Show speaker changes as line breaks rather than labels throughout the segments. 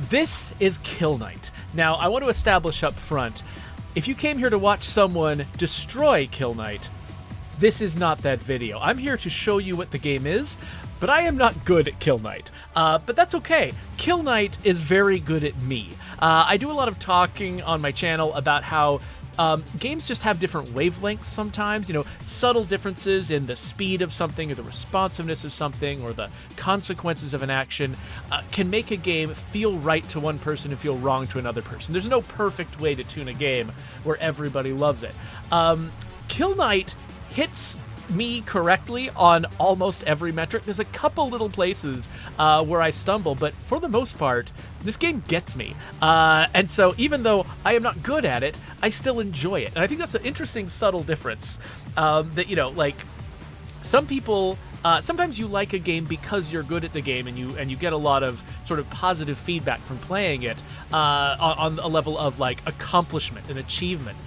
This is Kill Knight. Now, I want to establish up front, if you came here to watch someone destroy Kill Knight, this is not that video. I'm here to show you what the game is, but I am not good at Kill Knight. But that's okay. Kill Knight is very good at me. I do a lot of talking on my channel about how games just have different wavelengths sometimes, you know, subtle differences in the speed of something or the responsiveness of something or the consequences of an action can make a game feel right to one person and feel wrong to another person. There's no perfect way to tune a game where everybody loves it. Kill Knight hits me correctly on almost every metric. There's a couple little places where I stumble, but for the most part, this game gets me. And so even though I am not good at it, I still enjoy it. And I think that's an interesting, subtle difference. That, you know, like, some people, sometimes you like a game because you're good at the game and you get a lot of sort of positive feedback from playing it on a level of, like, accomplishment and achievement.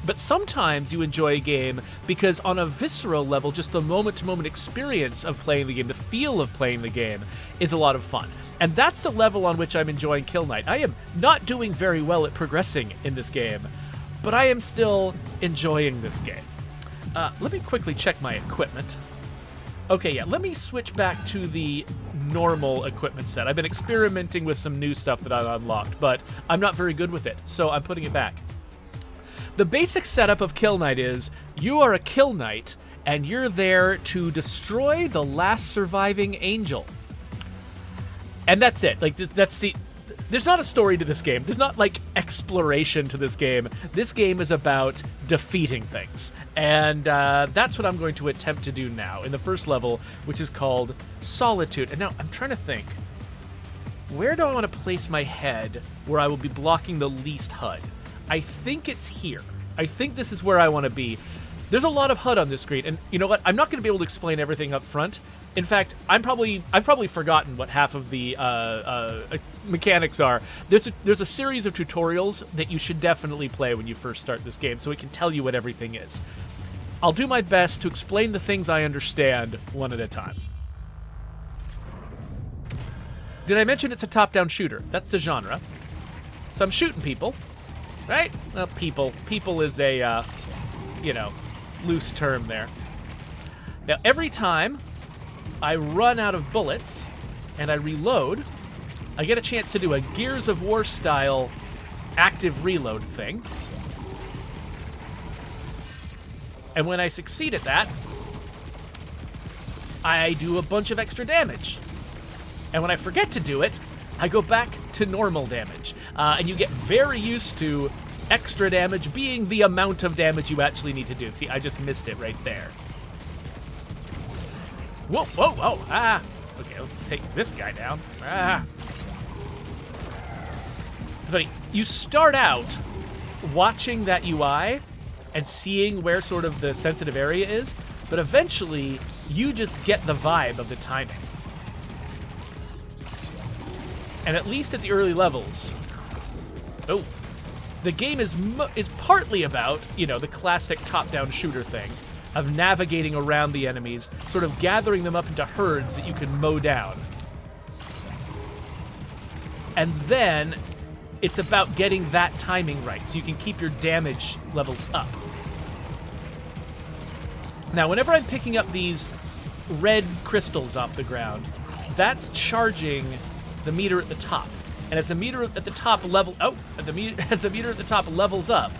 But sometimes you enjoy a game because on a visceral level, just the moment-to-moment experience of playing the game, the feel of playing the game, is a lot of fun. And that's the level on which I'm enjoying Kill Knight. I am not doing very well at progressing in this game, but I am still enjoying this game. Let me quickly check my equipment. Okay, yeah, let me switch back to the normal equipment set. I've been experimenting with some new stuff that I've unlocked, but I'm not very good with it, so I'm putting it back. The basic setup of Kill Knight is, you are a Kill Knight, and you're there to destroy the last surviving angel. And that's it. Like, that's the... There's not a story to this game. There's not, like, exploration to this game. This game is about defeating things. And that's what I'm going to attempt to do now in the first level, which is called Solitude. And now, I'm trying to think. Where do I want to place my head where I will be blocking the least HUD? I think it's here. I think this is where I want to be. There's a lot of HUD on this screen, and you know what? I'm not going to be able to explain everything up front. In fact, I've probably forgotten what half of the mechanics are. There's a series of tutorials that you should definitely play when you first start this game, so it can tell you what everything is. I'll do my best to explain the things I understand one at a time. Did I mention it's a top-down shooter? That's the genre. So I'm shooting people. Right? Well, people. People is a, you know, loose term there. Now, every time I run out of bullets and I reload, I get a chance to do a Gears of War style active reload thing. And when I succeed at that, I do a bunch of extra damage. And when I forget to do it, I go back to normal damage. And you get very used to extra damage being the amount of damage you actually need to do. See, I just missed it right there. Whoa, whoa, whoa, ah. Okay, let's take this guy down. Ah. Funny, you start out watching that UI and seeing where sort of the sensitive area is, but eventually you just get the vibe of the timing. And at least at the early levels, oh, the game is partly about, you know, the classic top-down shooter thing of navigating around the enemies, sort of gathering them up into herds that you can mow down. And then it's about getting that timing right so you can keep your damage levels up. Now, whenever I'm picking up these red crystals off the ground, that's charging the meter at the top. And as the meter at the top as the meter at the top levels up,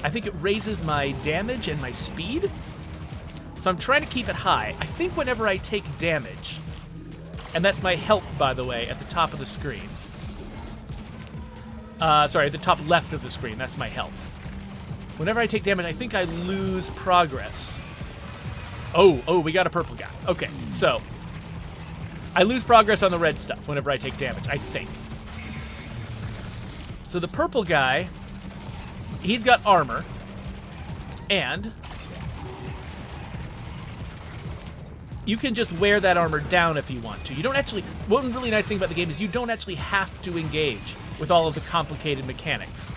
I think it raises my damage and my speed. So I'm trying to keep it high. I think whenever I take damage, and that's my health, by the way, at the top of the screen. Sorry, at the top left of the screen, that's my health. Whenever I take damage, I think I lose progress. Oh, we got a purple guy. Okay, so I lose progress on the red stuff whenever I take damage, I think. So the purple guy, he's got armor, and you can just wear that armor down if you want to. You don't actually, one really nice thing about the game is you don't actually have to engage with all of the complicated mechanics.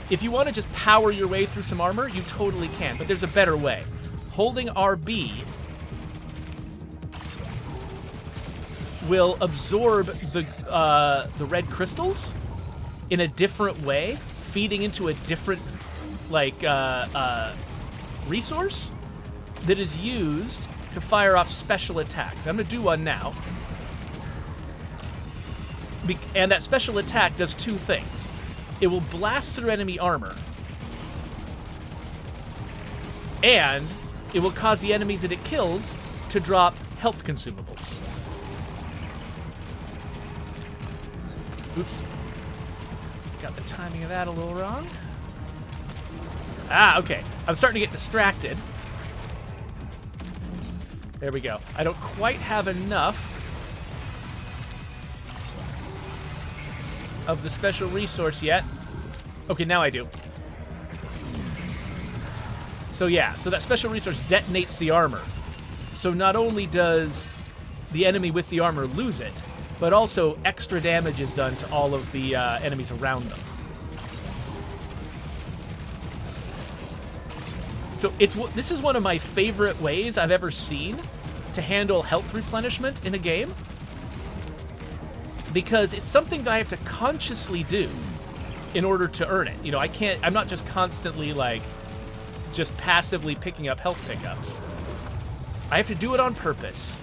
If you want to just power your way through some armor, you totally can, but there's a better way. Holding RB will absorb the red crystals in a different way, feeding into a different, like, resource that is used to fire off special attacks. I'm going to do one now. And that special attack does two things. It will blast through enemy armor, and it will cause the enemies that it kills to drop health consumables. Oops. Got the timing of that a little wrong. Ah, okay. I'm starting to get distracted. There we go. I don't quite have enough of the special resource yet. Okay, now I do. So yeah, so that special resource detonates the armor. So not only does the enemy with the armor lose it, but also extra damage is done to all of the enemies around them. So this is one of my favorite ways I've ever seen to handle health replenishment in a game, because it's something that I have to consciously do in order to earn it. You know, I'm not just constantly, like, just passively picking up health pickups. I have to do it on purpose.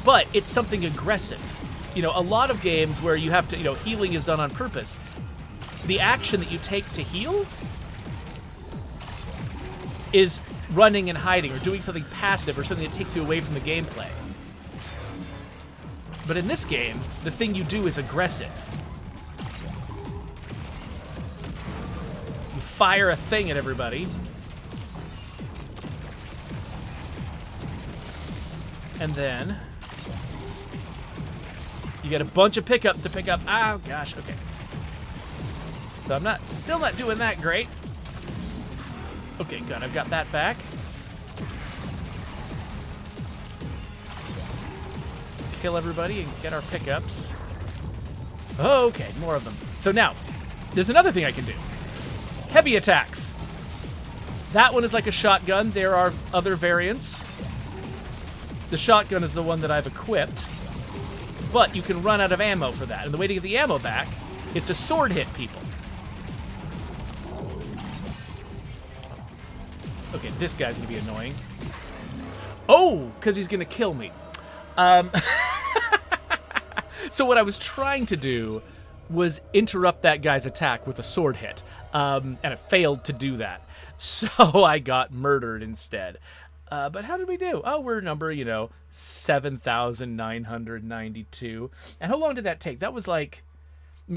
But it's something aggressive. You know, a lot of games where you have to, you know, healing is done on purpose. The action that you take to heal is running and hiding or doing something passive or something that takes you away from the gameplay. But in this game, the thing you do is aggressive. You fire a thing at everybody. And then you get a bunch of pickups to pick up. Oh gosh, okay. So I'm still not doing that great. Okay, good. I've got that back. Kill everybody and get our pickups. Okay, more of them. So now, there's another thing I can do. Heavy attacks. That one is like a shotgun. There are other variants. The shotgun is the one that I've equipped. But you can run out of ammo for that. And the way to get the ammo back is to sword hit people. Okay, this guy's gonna be annoying. Oh, because he's gonna kill me. So what I was trying to do was interrupt that guy's attack with a sword hit, and it failed to do that. So I got murdered instead. But how did we do? Oh, we're number, 7,992. And how long did that take? That was like,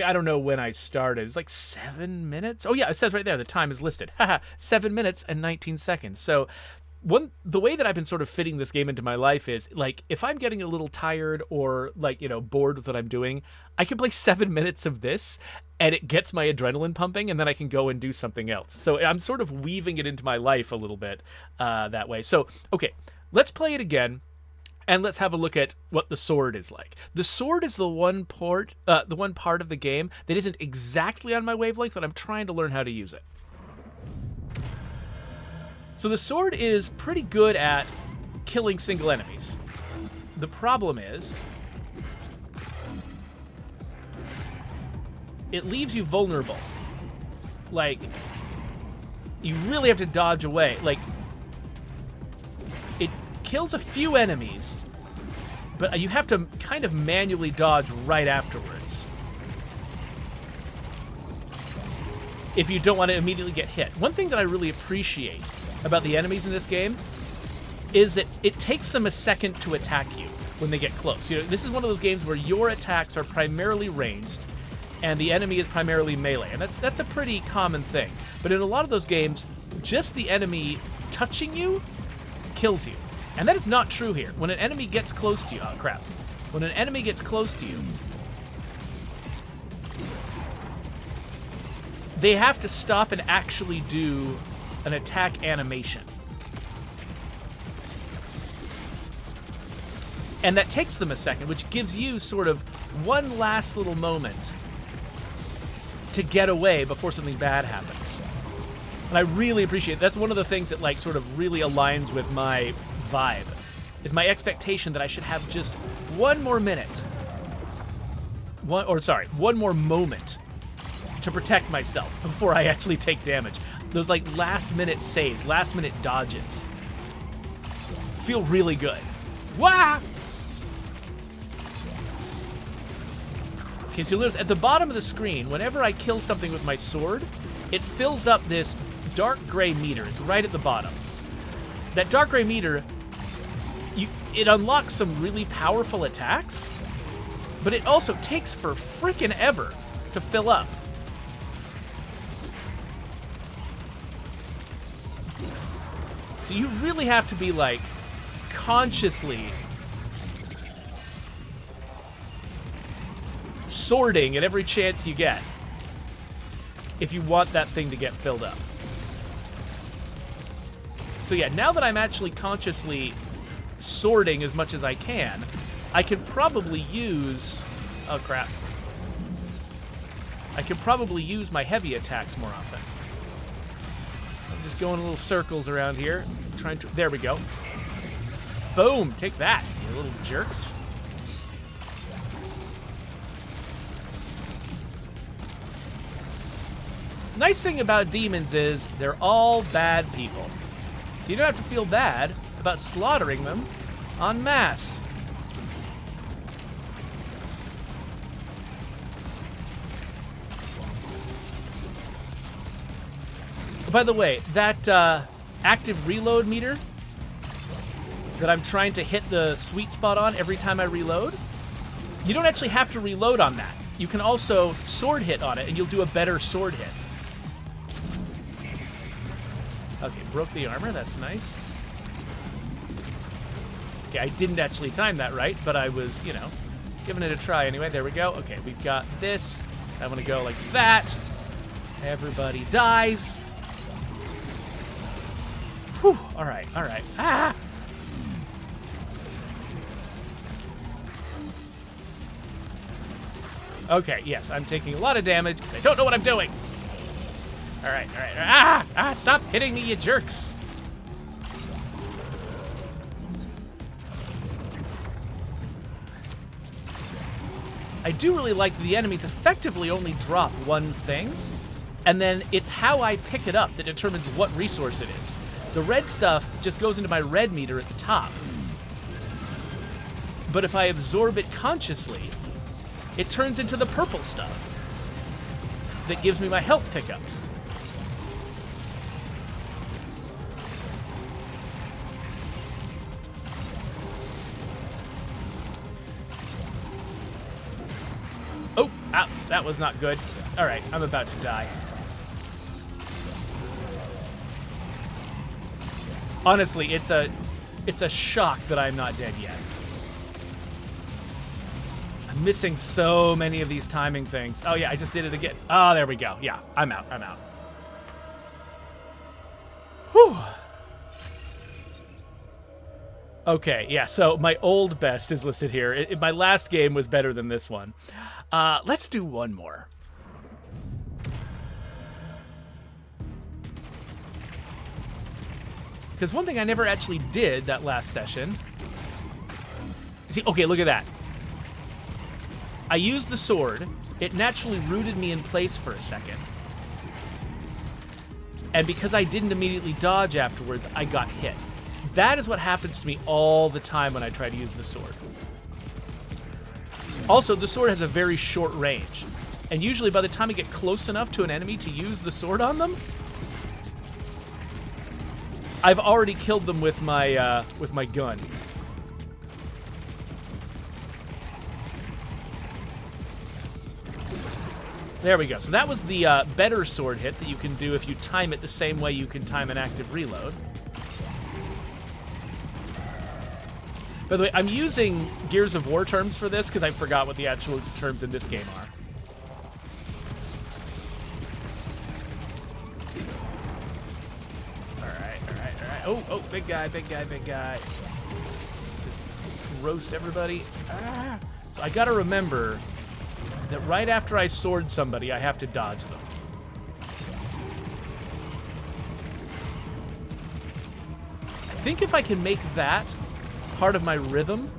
I don't know when I started. It's like 7 minutes. Oh yeah, it says right there, the time is listed. Haha, 7 minutes and 19 seconds. So the way that I've been sort of fitting this game into my life is, like, if I'm getting a little tired or, like, bored with what I'm doing, I can play 7 minutes of this and it gets my adrenaline pumping, and then I can go and do something else. So I'm sort of weaving it into my life a little bit that way. So, okay, let's play it again. And let's have a look at what the sword is like. The sword is the one part of the game that isn't exactly on my wavelength, but I'm trying to learn how to use it. So the sword is pretty good at killing single enemies. The problem is, it leaves you vulnerable. Like, you really have to dodge away. Like, it kills a few enemies, but you have to kind of manually dodge right afterwards if you don't want to immediately get hit. One thing that I really appreciate about the enemies in this game is that it takes them a second to attack you when they get close. This is one of those games where your attacks are primarily ranged and the enemy is primarily melee, and that's a pretty common thing. But in a lot of those games, just the enemy touching you kills you. And that is not true here. When an enemy gets close to you... Oh, crap. When an enemy gets close to you, they have to stop and actually do an attack animation. And that takes them a second, which gives you sort of one last little moment to get away before something bad happens. And I really appreciate it. That's one of the things that, like, sort of really aligns with my vibe, is my expectation that I should have just one more minute. One more moment to protect myself before I actually take damage. Those, like, last-minute saves, last-minute dodges feel really good. Wah! Okay, so you'll notice at the bottom of the screen, whenever I kill something with my sword, it fills up this dark gray meter. It's right at the bottom. That dark gray meter, it unlocks some really powerful attacks, but it also takes for frickin' ever to fill up. So you really have to be, like, consciously sorting at every chance you get if you want that thing to get filled up. So yeah, now that I'm actually consciously sorting as much as I can probably use... Oh, crap. I can probably use my heavy attacks more often. I'm just going little circles around here. Trying to... There we go. Boom! Take that, you little jerks. Nice thing about demons is they're all bad people. So you don't have to feel bad about slaughtering them en masse. By the way, that active reload meter that I'm trying to hit the sweet spot on every time I reload, you don't actually have to reload on that. You can also sword hit on it, and you'll do a better sword hit. Okay, broke the armor. That's nice. Okay, I didn't actually time that right, but I was, you know, giving it a try anyway. There we go. Okay, we've got this. I'm going to go like that. Everybody dies. Whew. All right, all right. Ah! Okay, yes, I'm taking a lot of damage. I don't know what I'm doing. All right, all right. Ah! Stop hitting me, you jerks. I do really like that the enemies effectively only drop one thing, and then it's how I pick it up that determines what resource it is. The red stuff just goes into my red meter at the top. But if I absorb it consciously, it turns into the purple stuff that gives me my health pickups. Oh, that was not good. All right, I'm about to die. Honestly, it's a shock that I'm not dead yet. I'm missing so many of these timing things. Oh yeah, I just did it again. Oh, there we go. Yeah, I'm out. I'm out. Whew. Okay, yeah, so my old best is listed here. My last game was better than this one. Let's do one more. Because one thing I never actually did that last session... See, okay, look at that. I used the sword. It naturally rooted me in place for a second. And because I didn't immediately dodge afterwards, I got hit. That is what happens to me all the time when I try to use the sword. Also, the sword has a very short range. And usually by the time I get close enough to an enemy to use the sword on them, I've already killed them with my gun. There we go. So that was the better sword hit that you can do if you time it the same way you can time an active reload. By the way, I'm using Gears of War terms for this because I forgot what the actual terms in this game are. Oh, big guy, big guy, big guy. Let's just roast everybody. Ah. So I gotta remember that right after I sword somebody, I have to dodge them. think if I can make that part of my rhythm,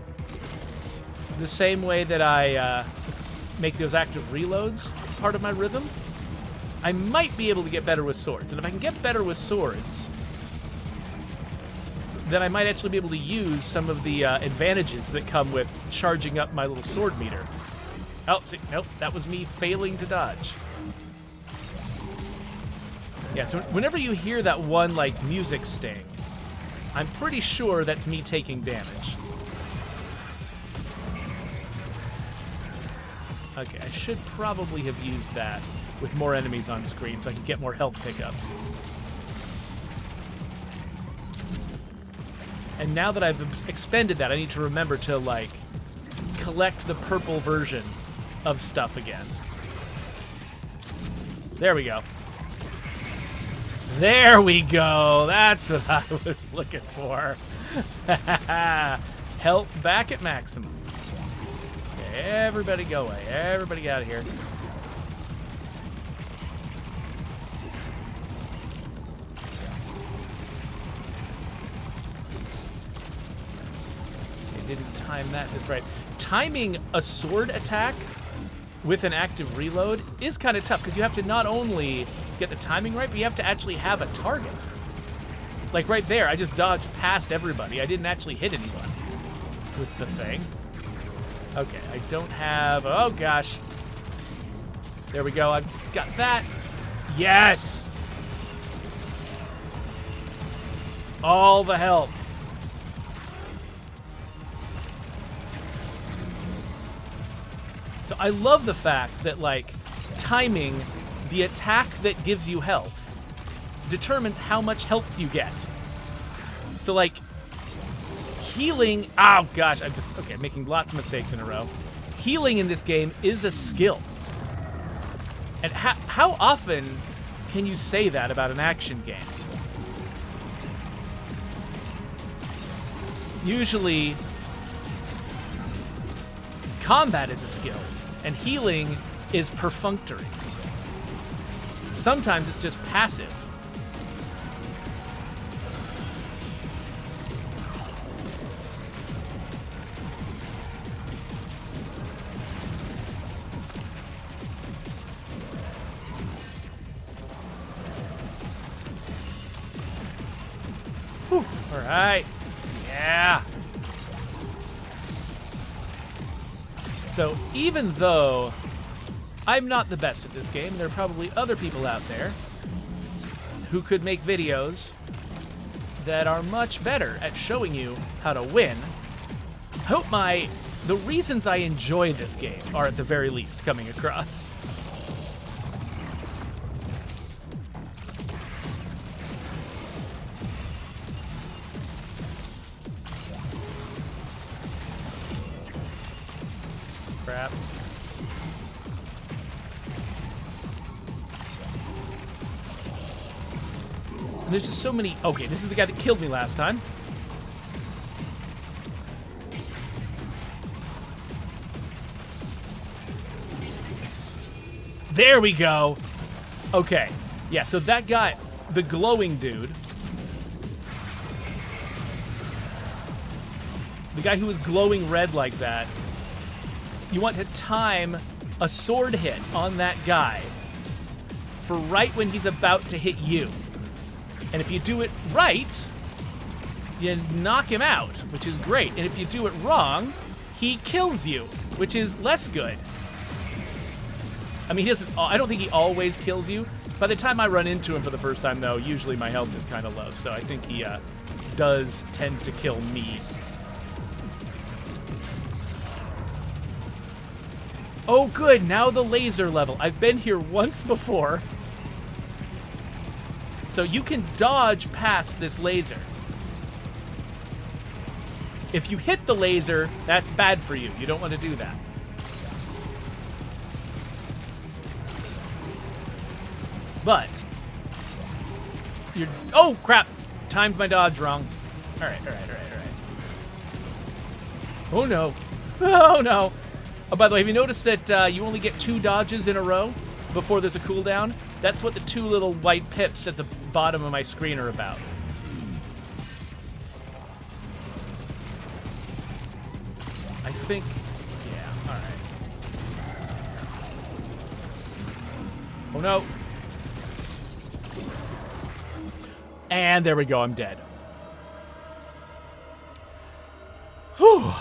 the same way that I make those active reloads part of my rhythm, I might be able to get better with swords. And if I can get better with swords, then I might actually be able to use some of the advantages that come with charging up my little sword meter. Oh, see, nope, that was me failing to dodge. Yeah, so whenever you hear that one, like, music sting, I'm pretty sure that's me taking damage. Okay, I should probably have used that with more enemies on screen so I can get more health pickups. And now that I've expended that, I need to remember to, like, collect the purple version of stuff again. There we go. There we go. That's what I was looking for. Health back at maximum. Okay, everybody go away. Everybody get out of here. I didn't time that just right. Timing a sword attack with an active reload is kind of tough because you have to not only get the timing right, but you have to actually have a target. Like right there, I just dodged past everybody. I didn't actually hit anyone with the thing. Okay, I don't have... Oh, gosh. There we go. I've got that. Yes! All the health. So I love the fact that, like, timing the attack that gives you health determines how much health you get. So, like, healing... Oh, gosh, I'm just... Okay, making lots of mistakes in a row. Healing in this game is a skill. And how often can you say that about an action game? Usually, combat is a skill, and healing is perfunctory. Sometimes it's just passive. Whew. All right. Yeah. So even though I'm not the best at this game, there are probably other people out there who could make videos that are much better at showing you how to win. I hope the reasons I enjoy this game are at the very least coming across. Crap. And there's just so many... Okay, this is the guy that killed me last time. There we go. Okay. Yeah, so that guy, the glowing dude, the guy who was glowing red like that, you want to time a sword hit on that guy for right when he's about to hit you. And if you do it right, you knock him out, which is great. And if you do it wrong, he kills you, which is less good. I mean, I don't think he always kills you. By the time I run into him for the first time, though, usually my health is kind of low. So I think he does tend to kill me. Oh, good. Now the laser level. I've been here once before. So you can dodge past this laser. If you hit the laser, that's bad for you. You don't want to do that. But you're... Oh, crap. Timed my dodge wrong. All right. Oh, no. Oh, no. Oh, by the way, have you noticed that you only get 2 dodges in a row before there's a cooldown? That's what the 2 little white pips at the bottom of my screen are about. I think, yeah, all right. Oh no. And there we go, I'm dead. Whew.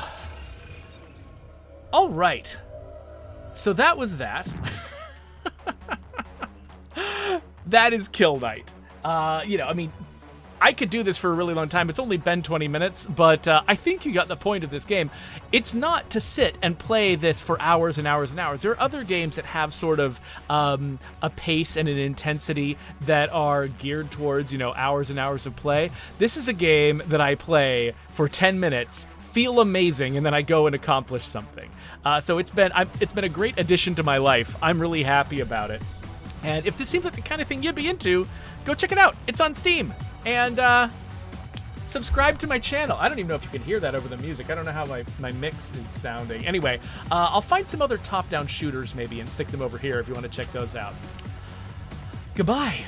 All right. So that was that. That is Kill Knight. You know, I mean, I could do this for a really long time. It's only been 20 minutes, but I think you got the point of this game. It's not to sit and play this for hours and hours and hours. There are other games that have sort of a pace and an intensity that are geared towards, you know, hours and hours of play. This is a game that I play for 10 minutes, feel amazing, and then I go and accomplish something. So it's been a great addition to my life. I'm really happy about it. And if this seems like the kind of thing you'd be into, go check it out. It's on Steam. And subscribe to my channel. I don't even know if you can hear that over the music. I don't know how my mix is sounding. Anyway, I'll find some other top-down shooters maybe and stick them over here if you want to check those out. Goodbye.